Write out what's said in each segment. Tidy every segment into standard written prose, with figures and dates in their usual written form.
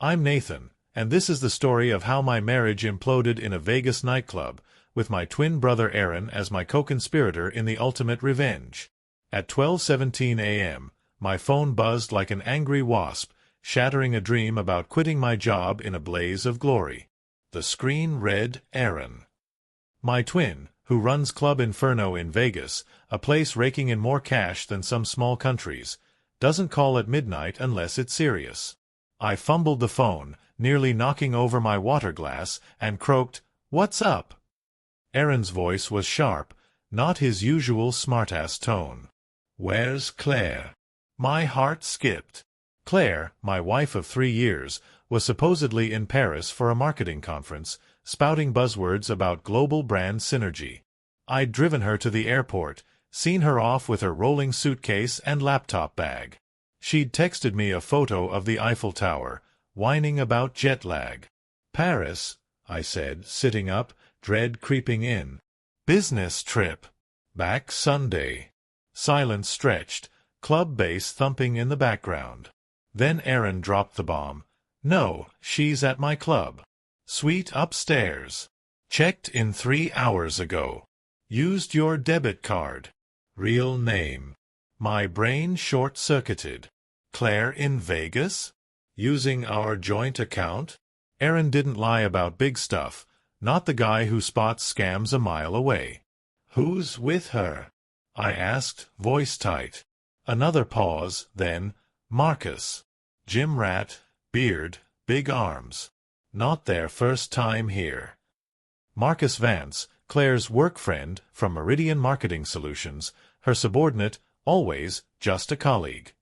I'm Nathan, and this is the story of how my marriage imploded in a Vegas nightclub, with my twin brother Aaron as my co-conspirator in the ultimate revenge. At 12:17 a.m., my phone buzzed like an angry wasp, shattering a dream about quitting my job in a blaze of glory. The screen read Aaron. My twin, who runs Club Inferno in Vegas, a place raking in more cash than some small countries, doesn't call at midnight unless it's serious. I fumbled the phone, nearly knocking over my water glass, and croaked, "What's up?" Aaron's voice was sharp, not his usual smartass tone. "Where's Claire?" My heart skipped. Claire, my wife of 3 years, was supposedly in Paris for a marketing conference, spouting buzzwords about global brand synergy. I'd driven her to the airport, seen her off with her rolling suitcase and laptop bag. She'd texted me a photo of the Eiffel Tower, whining about jet lag. "Paris," I said, sitting up, dread creeping in. "Business trip. Back Sunday." Silence stretched, club bass thumping in the background. Then Aaron dropped the bomb. "No, she's at my club. Suite upstairs. Checked in 3 hours ago. Used your debit card. Real name." My brain short-circuited. Claire in Vegas? Using our joint account? Aaron didn't lie about big stuff, not the guy who spots scams a mile away. "Who's with her?" I asked, voice tight. Another pause, then, "Marcus. Gym rat, beard, big arms. Not their first time here." Marcus Vance, Claire's work friend from Meridian Marketing Solutions, her subordinate, always just a colleague.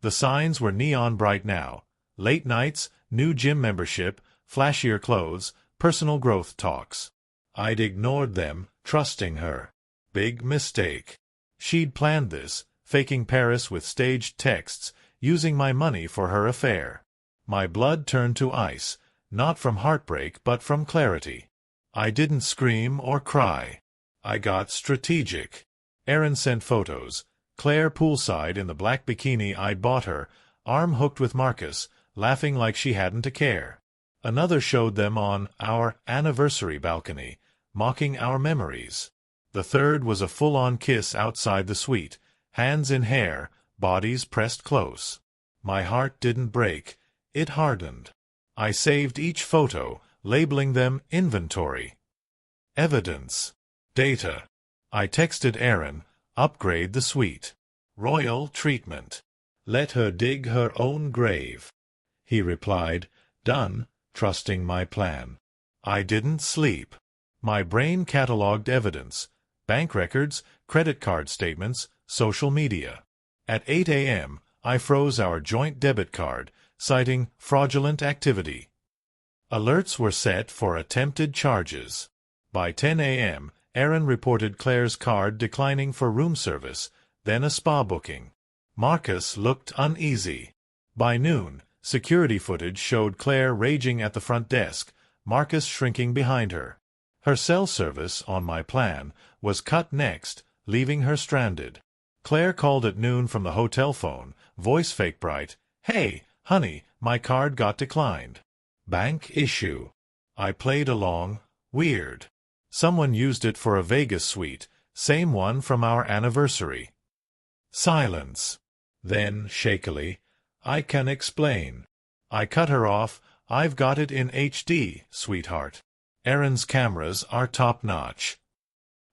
The signs were neon bright now. Late nights, new gym membership, flashier clothes, personal growth talks. I'd ignored them, trusting her. Big mistake. She'd planned this, faking Paris with staged texts, using my money for her affair. My blood turned to ice, not from heartbreak but from clarity. I didn't scream or cry. I got strategic. Aaron sent photos. Claire poolside in the black bikini I'd bought her, arm hooked with Marcus, laughing like she hadn't a care. Another showed them on our anniversary balcony, mocking our memories. The third was a full-on kiss outside the suite, hands in hair, bodies pressed close. My heart didn't break, it hardened. I saved each photo, labeling them inventory. Evidence. Data. I texted Aaron, "Upgrade the suite. Royal treatment. Let her dig her own grave." He replied, "Done," trusting my plan. I didn't sleep. My brain cataloged evidence, bank records, credit card statements, social media. At 8 a.m., I froze our joint debit card, citing fraudulent activity. Alerts were set for attempted charges. By 10 a.m., Aaron reported Claire's card declining for room service, then a spa booking. Marcus looked uneasy. By noon, security footage showed Claire raging at the front desk, Marcus shrinking behind her. Her cell service, on my plan, was cut next, leaving her stranded. Claire called at noon from the hotel phone, voice fake bright, "Hey, honey, my card got declined." Bank issue. I played along. Weird. Someone used it for a Vegas suite, same one from our anniversary. Silence. Then, shakily, "I can explain." I cut her off. "I've got it in HD, sweetheart. Aaron's cameras are top-notch."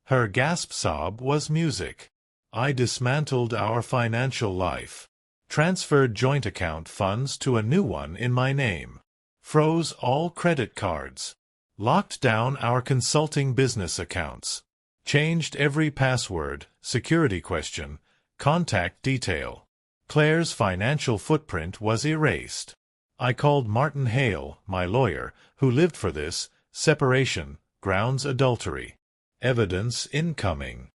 Her gasp sob was music. I dismantled our financial life. Transferred joint account funds to a new one in my name. Froze all credit cards. Locked down our consulting business accounts. Changed every password, security question, contact detail. Claire's financial footprint was erased. I called Martin Hale, my lawyer, who lived for this, separation, grounds adultery. Evidence incoming.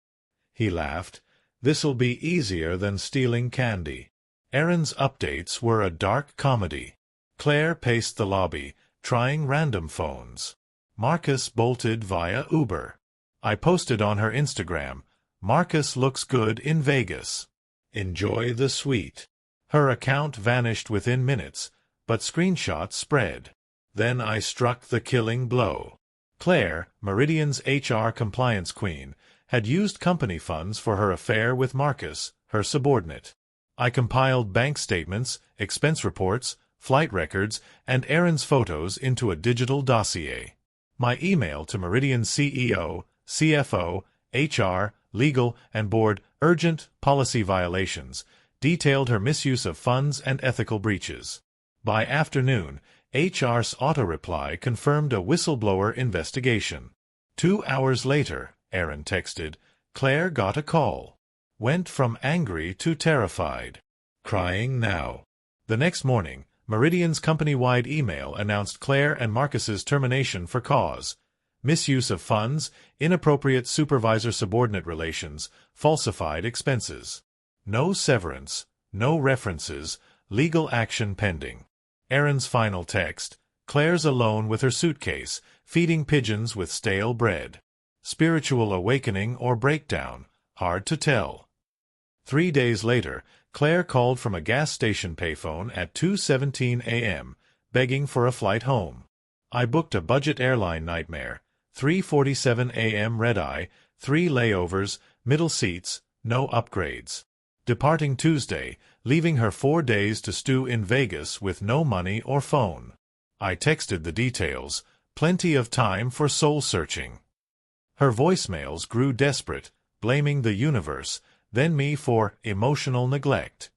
He laughed. "This'll be easier than stealing candy." Aaron's updates were a dark comedy. Claire paced the lobby, trying random phones. Marcus bolted via Uber. I posted on her Instagram, "Marcus looks good in Vegas. Enjoy the suite." Her account vanished within minutes, but screenshots spread. Then I struck the killing blow. Claire, Meridian's HR compliance queen, had used company funds for her affair with Marcus, her subordinate. I compiled bank statements, expense reports, flight records, and Aaron's photos into a digital dossier. My email to Meridian's CEO, CFO, HR, legal, and board, urgent policy violations, detailed her misuse of funds and ethical breaches. By afternoon, HR's auto-reply confirmed a whistleblower investigation. 2 hours later, Aaron texted, Claire got a call. Went from angry to terrified. Crying now. The next morning, Meridian's company-wide email announced Claire and Marcus's termination for cause: misuse of funds, inappropriate supervisor-subordinate relations, falsified expenses. No severance, no references, legal action pending. Aaron's final text: Claire's alone with her suitcase, feeding pigeons with stale bread. Spiritual awakening or breakdown, hard to tell. 3 days later, Claire called from a gas station payphone at 2:17 a.m., begging for a flight home. I booked a budget airline nightmare, 3:47 a.m. red-eye, 3 layovers, middle seats, no upgrades. Departing Tuesday, leaving her 4 days to stew in Vegas with no money or phone. I texted the details, plenty of time for soul-searching. Her voicemails grew desperate, blaming the universe, then me for emotional neglect.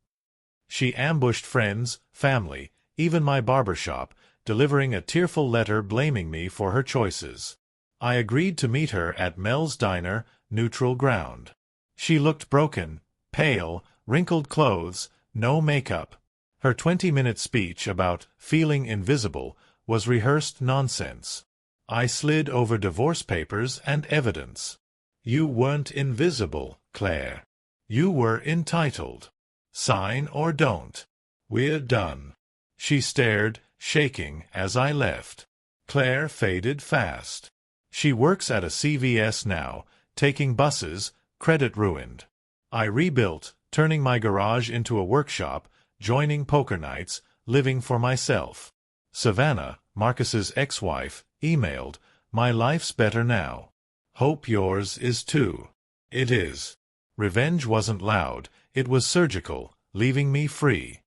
She ambushed friends, family, even my barbershop, delivering a tearful letter blaming me for her choices. I agreed to meet her at Mel's Diner, neutral ground. She looked broken, pale, wrinkled clothes, no makeup. Her 20-minute speech about feeling invisible was rehearsed nonsense. I slid over divorce papers and evidence. You weren't invisible, Claire. You were entitled. Sign or don't. We're done. She stared, shaking, as I left. Claire faded fast. She works at a CVS now, taking buses, credit ruined. I rebuilt, turning my garage into a workshop, joining poker nights, living for myself. Savannah, Marcus's ex-wife, emailed, My life's better now. Hope yours is too. It is. Revenge wasn't loud, it was surgical, leaving me free.